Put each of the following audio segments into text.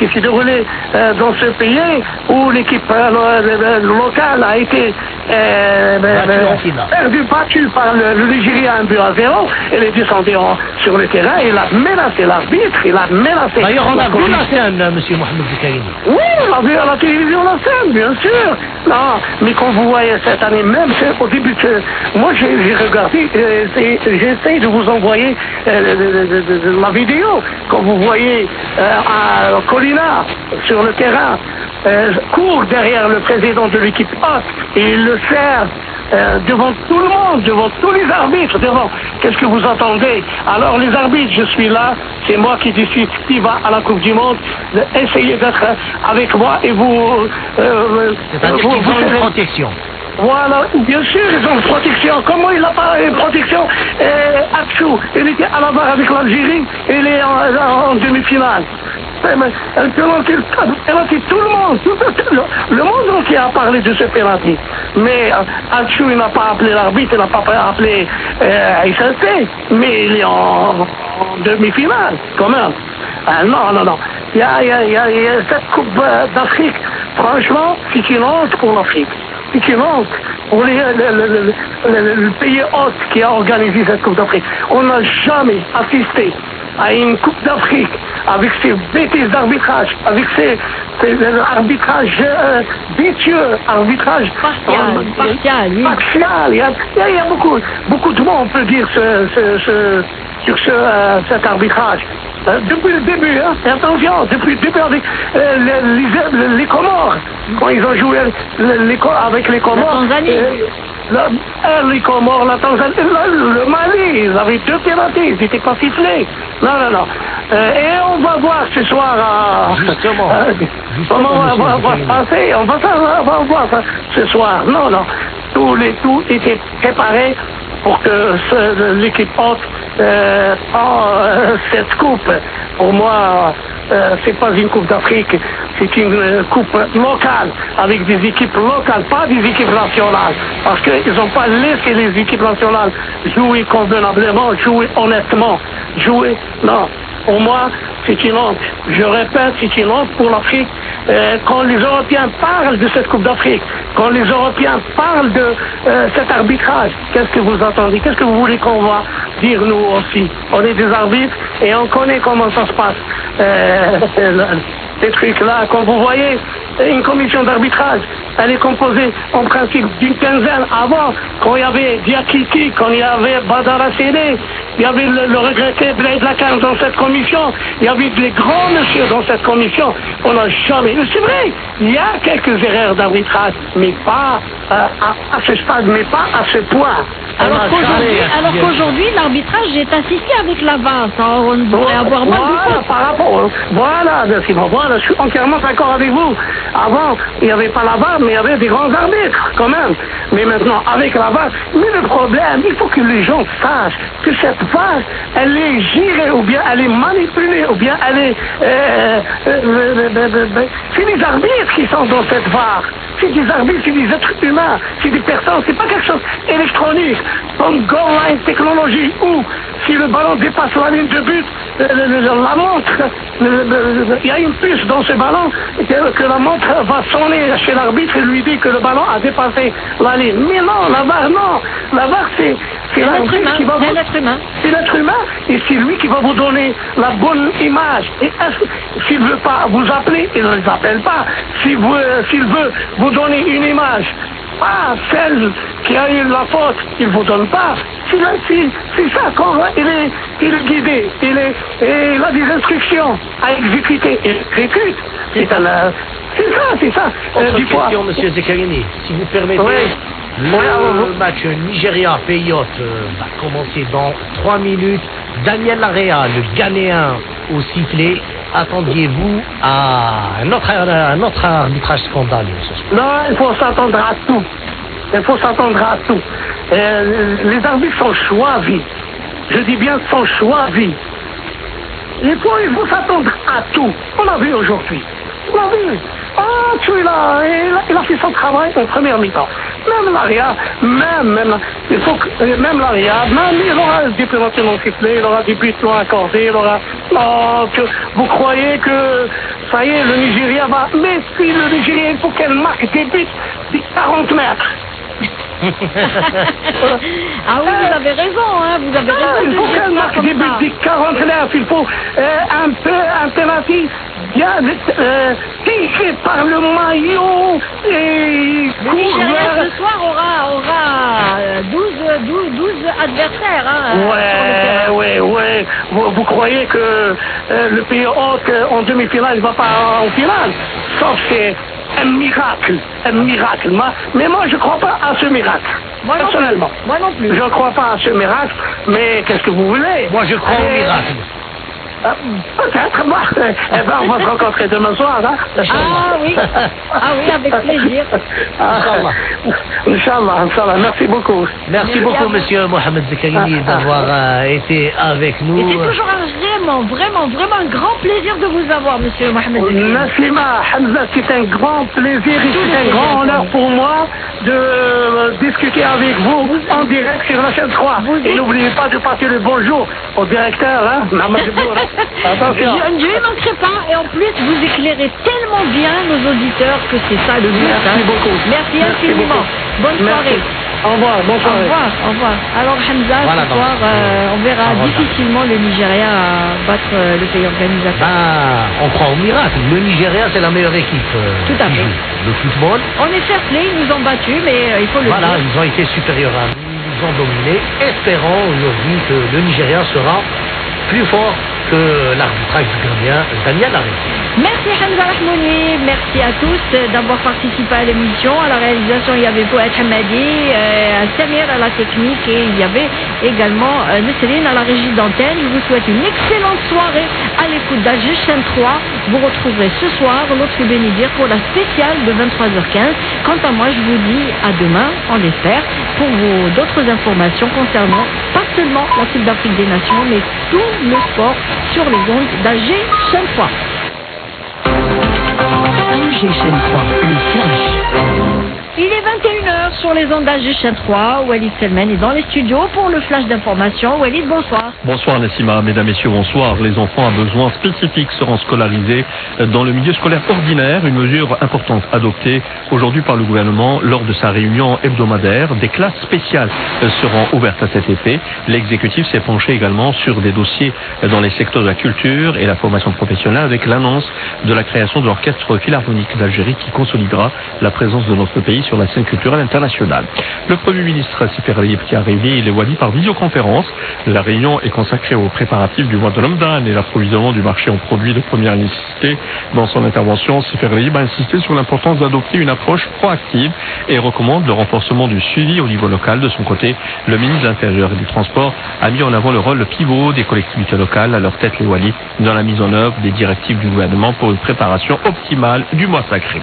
qui s'est déroulé dans ce pays où l'équipe locale a été battue par le Nigeria 1-0. Elle est descendue sur le terrain, il a menacé l'arbitre, il a menacé... D'ailleurs, on a vu la scène, M. Mohamed Zekarini. Oui, on a vu à la télévision la scène, bien sûr. Non, mais quand vous voyez cette année même, au début, moi j'ai regardé, j'essaie de vous envoyer la vidéo. Quand vous voyez Colina sur le terrain, court derrière le président de l'équipe A et il le serre devant tout le monde, devant tous les arbitres, devant. Qu'est-ce que vous entendez? Alors les arbitres, je suis là, c'est moi qui décide qui va à la Coupe du Monde. Essayez d'être avec moi et vous... C'est-à-dire qu'ils ont une protection. Voilà, bien sûr, ils ont une protection. Comment il n'a pas une protection? Atchou, il était à la barre avec l'Algérie, il est en demi-finale. Elle pénalty tout le monde, le monde entier a parlé de ce pénalty. Mais Atchou, il n'a pas appelé l'arbitre, il n'a pas appelé ICC, mais il est en demi-finale, quand même. Non. Il y a cette Coupe d'Afrique, franchement, c'est une honte pour l'Afrique. C'est une honte pour le pays hôte qui a organisé cette Coupe d'Afrique. On n'a jamais assisté à une Coupe d'Afrique avec ces bêtises d'arbitrage, avec ces arbitrages vicieux, arbitrage partial. Il y a beaucoup de mots, on peut dire, sur cet arbitrage. Depuis le début, attention, depuis le début avec les Comores, quand ils ont joué avec les Comores. La Tanzanie. Les Comores, la Tanzanie, le Mali, ils avaient 2 pénaltys, ils n'étaient pas sifflés. Non. Et on va voir ce soir. Justement, comment on va se passer. On va voir ça ce soir. Non. Tout était préparé pour que l'équipe hôte prend cette coupe. Pour moi, c'est pas une coupe d'Afrique, c'est une coupe locale, avec des équipes locales, pas des équipes nationales. Parce qu'ils n'ont pas laissé les équipes nationales jouer convenablement, jouer honnêtement, non. Pour moi, c'est une honte. Je répète, c'est une honte pour l'Afrique. Quand les Européens parlent de cette Coupe d'Afrique, quand les Européens parlent de cet arbitrage, qu'est-ce que vous entendez? Qu'est-ce que vous voulez qu'on va dire nous aussi? On est des arbitres et on connaît comment ça se passe. Ces trucs-là, quand vous voyez une commission d'arbitrage, elle est composée en principe d'une quinzaine. Avant, quand il y avait Diakiti, quand il y avait Badara Séné, il y avait le regretté Blaise Lacan dans cette commission, il y avait des grands messieurs dans cette commission. On n'a jamais... C'est vrai, il y a quelques erreurs d'arbitrage, mais pas à ce stade, mais pas à ce point. Alors qu'aujourd'hui, l'arbitrage est assisté avec la VAR. On devrait avoir moins de fautes. Par rapport, voilà, je suis entièrement d'accord avec vous. Avant, il n'y avait pas la VAR, mais il y avait des grands arbitres, quand même. Mais maintenant, avec la VAR, mais le problème, il faut que les gens sachent que cette VAR, elle est gérée, ou bien elle est manipulée, ou bien elle est... c'est les arbitres qui sont dans cette VAR. C'est des arbitres, c'est des êtres humains, c'est des personnes, c'est pas quelque chose électronique, comme goal line technologie, où si le ballon dépasse la ligne de but, la montre, il y a une puce dans ce ballon, que la montre va sonner chez l'arbitre et lui dit que le ballon a dépassé la ligne. Mais non, la VAR, non. La VAR, c'est l'arbitre qui va vous... C'est l'être humain, et c'est lui qui va vous donner la bonne image. Et s'il ne veut pas vous appeler, il ne les appelle pas. S'il veut vous donner une image, pas celle qui a eu la faute, il ne vous donne pas. C'est ça, quand il est guidé, il a des instructions à exécuter, il exécute. C'est ça. Autre question, M. Zekarini, si vous permettez. Oui. Le match Nigeria-Pays hôte va commencer dans 3 minutes. Daniel Larea, le Ghanéen au sifflet. Attendiez-vous à un autre arbitrage scandaleux ce soir? Non, il faut s'attendre à tout. Les arbitres sont choisis. Je dis bien sont choisis. Il faut s'attendre à tout. On l'a vu aujourd'hui. l'a vu. Ah, celui-là, il a fait son travail en première mi-temps. Même l'Aria, il faut que, même l'Aria, même il aura des pénalités non sifflées, il aura des buts non accordés, il aura... Oh, vous croyez que, ça y est, le Nigeria va... Mais si le Nigeria, il faut qu'elle marque des buts de 40 mètres. Ah oui, vous avez raison, hein, vous avez raison. Il faut qu'elle marque des buts de 40 mètres, il faut un penalty bien tiré par le maillot et... Le Nigeria ce soir aura 12 adversaires. Hein, ouais. Vous croyez que le pays hôte en demi-finale ne va pas en finale? Sauf c'est un miracle. Mais moi, je ne crois pas à ce miracle. Personnellement. Moi non plus. Je ne crois pas à ce miracle, mais qu'est-ce que vous voulez? Moi, je crois au miracle. Peut-être, moi. On va se rencontrer demain soir, hein? Ah oui, avec plaisir. Inch'Allah. Merci beaucoup. Merci beaucoup, monsieur Mohamed Zakarini, d'avoir été avec nous. Et c'est toujours vraiment un grand plaisir de vous avoir, monsieur Mohamed Zakarini. Nassima, Hamza, c'est un grand plaisir et c'est un grand honneur pour moi de discuter avec vous en direct sur la chaîne 3. Et n'oubliez pas de passer le bonjour au directeur, hein? Attention. Je ne manquerai pas, et en plus vous éclairez tellement bien nos auditeurs que c'est ça le but. Merci beaucoup. Merci infiniment. Bonne soirée. Au revoir, bonne soirée. Au revoir. Alors Hamza, voilà, ce soir, on verra difficilement le Nigeria battre le pays organisateur. On croit au miracle. Le Nigeria, c'est la meilleure équipe. Tout à fait. Le football. On est fair play, ils nous ont battus, mais il faut le dire. Voilà, ils ont été supérieurs à nous, ils nous ont dominés. Espérons aujourd'hui que le Nigeria sera plus fort que l'arbitrage du Gambien, Daniel Larry. Merci Hamza Rahmouni, merci à tous d'avoir participé à l'émission. À la réalisation, il y avait Fouad Hamadi, Samir à la technique et il y avait également Nesseline à la régie d'antenne. Je vous souhaite une excellente soirée à l'écoute d'Alger Chaîne 3. Vous retrouverez ce soir l'autre Bénédir pour la spéciale de 23h15. Quant à moi, je vous dis à demain, on l'espère, pour d'autres informations concernant pas seulement la Coupe d'Afrique des Nations, mais tout le sport sur les ondes d'Alger Chaîne 3. Alger Chaîne 3, le flash. Il est 21h sur les ondes d'Alger Chaîne 3. Walid Selmen est dans les studios pour le flash d'information. Walid, bonsoir. Bonsoir Nassima, mesdames, messieurs, bonsoir. Les enfants à besoins spécifiques seront scolarisés dans le milieu scolaire ordinaire, une mesure importante adoptée aujourd'hui par le gouvernement lors de sa réunion hebdomadaire. Des classes spéciales seront ouvertes à cet effet. L'exécutif s'est penché également sur des dossiers dans les secteurs de la culture et la formation professionnelle avec l'annonce de la création de l'orchestre philharmonique d'Algérie qui consolidera la présence de notre pays sur la scène culturelle internationale. Le Premier ministre Sifir El Yebki a réuni les Wali par visioconférence. La réunion est consacrée aux préparatifs du mois de Ramadan et l'approvisionnement du marché en produits de première nécessité. Dans son intervention, Sifir El Yebki a insisté sur l'importance d'adopter une approche proactive et recommande le renforcement du suivi au niveau local. De son côté, le ministre de l'Intérieur et du Transport a mis en avant le rôle pivot des collectivités locales, à leur tête les Wali, dans la mise en œuvre des directives du gouvernement pour une préparation optimale du mois sacré.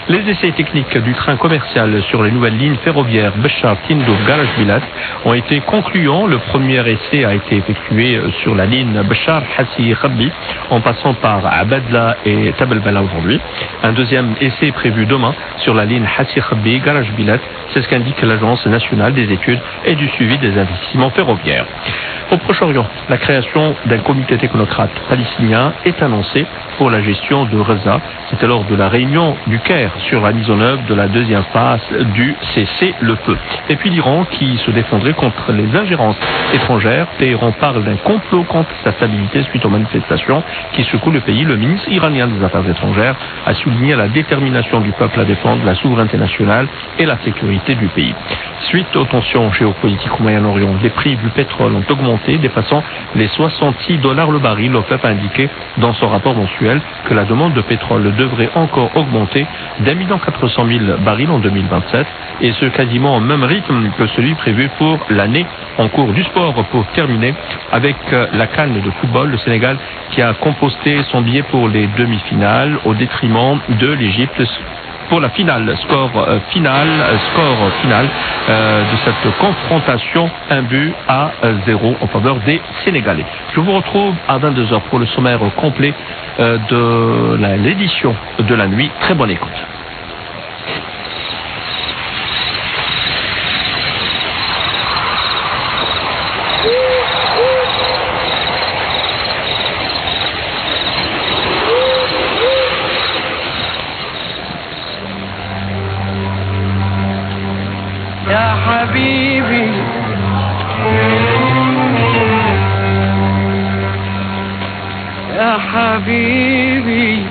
Les essais techniques du train commercial sur les nouvelles lignes ferroviaires Béchar, Tindouf, Garage Bilat ont été concluants. Le premier essai a été effectué sur la ligne Béchar, Hassi, Khabbi, en passant par Abadla et Tabelbala aujourd'hui. Un deuxième essai est prévu demain sur la ligne Hassi, Khabbi, Garage Bilat. C'est ce qu'indique l'Agence nationale des études et du suivi des investissements ferroviaires. Au Proche-Orient, la création d'un comité technocrate palestinien est annoncée pour la gestion de Gaza. C'était lors de la réunion du Caire sur la mise en œuvre de la deuxième phase du cessez-le-feu. Et puis l'Iran qui se défendrait contre les ingérences étrangères. Téhéran parle d'un complot contre sa stabilité suite aux manifestations qui secouent le pays. Le ministre iranien des Affaires étrangères a souligné la détermination du peuple à défendre la souveraineté nationale et la sécurité du pays. Suite aux tensions géopolitiques au Moyen-Orient, les prix du pétrole ont augmenté, dépassant les $66 le baril. L'OPEP a indiqué dans son rapport mensuel que la demande de pétrole devrait encore augmenter d'1,4 barils en 2027 et ce quasiment au même rythme que celui prévu pour l'année en cours. Du sport pour terminer avec la CAN de football, le Sénégal qui a composté son billet pour les demi-finales au détriment de l'Égypte. pour la finale. Score final de cette confrontation, 1-0 en faveur des Sénégalais. Je vous retrouve à 22h pour le sommaire complet de l'édition de la nuit. Très bonne écoute. يا حبيبي يا حبيبي